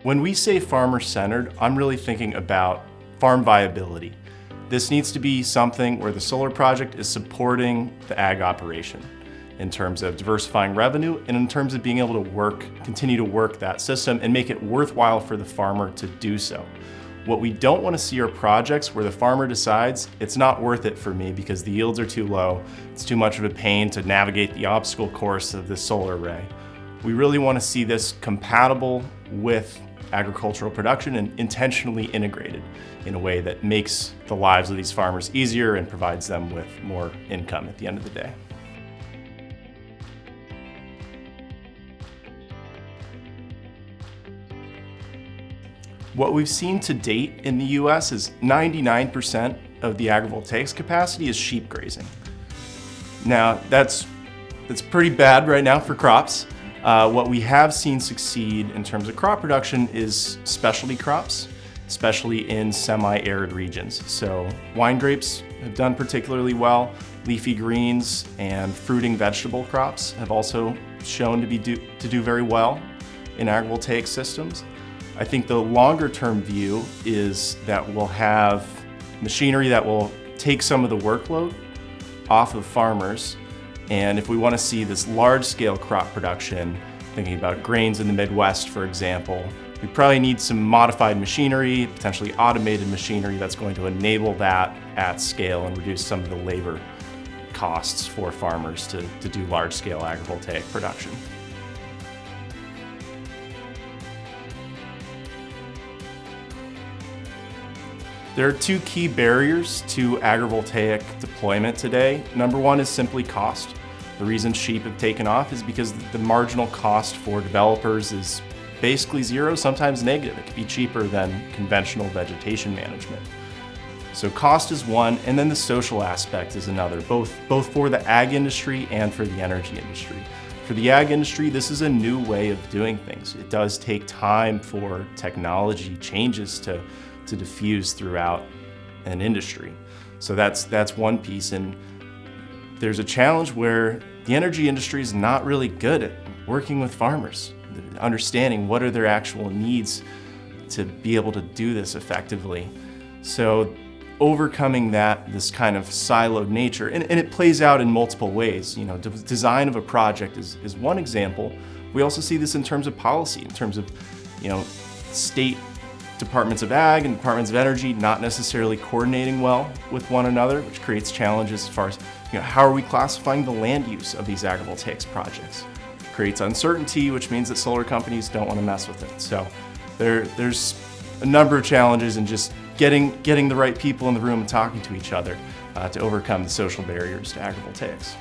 When we say farmer-centered, I'm really thinking about farm viability. This needs to be something where the solar project is supporting the ag operation in terms of diversifying revenue and in terms of being able to continue to work that system and make it worthwhile for the farmer to do so. What we don't want to see are projects where the farmer decides it's not worth it for me because the yields are too low, it's too much of a pain to navigate the obstacle course of this solar array. We really want to see this compatible with agricultural production and intentionally integrated in a way that makes the lives of these farmers easier and provides them with more income at the end of the day. What we've seen to date in the US is 99% of the agrivoltaics capacity is sheep grazing. Now, that's pretty bad right now for crops. What we have seen succeed in terms of crop production is specialty crops, especially in semi-arid regions. So wine grapes have done particularly well. Leafy greens and fruiting vegetable crops have also shown to do very well in agrivoltaic systems. I think the longer term view is that we'll have machinery that will take some of the workload off of farmers. And if we want to see this large scale crop production, thinking about grains in the Midwest, for example, we probably need some modified machinery, potentially automated machinery that's going to enable that at scale and reduce some of the labor costs for farmers to do large scale agrivoltaic production. There are two key barriers to agrivoltaic deployment today. Number one is simply cost. The reason sheep have taken off is because the marginal cost for developers is basically zero, sometimes negative. It can be cheaper than conventional vegetation management. So cost is one, and then the social aspect is another, both for the ag industry and for the energy industry. For the ag industry, this is a new way of doing things. It does take time for technology changes to diffuse throughout an industry. So that's one piece, and there's a challenge where the energy industry is not really good at working with farmers, understanding what are their actual needs to be able to do this effectively. So overcoming this kind of siloed nature, and it plays out in multiple ways. You know, design of a project is one example. We also see this in terms of policy, in terms of, you know, state departments of ag and departments of energy not necessarily coordinating well with one another, which creates challenges as far as, you know, how are we classifying the land use of these agrivoltaics projects? It creates uncertainty, which means that solar companies don't want to mess with it. So there's a number of challenges in just getting the right people in the room and talking to each other to overcome the social barriers to agrivoltaics.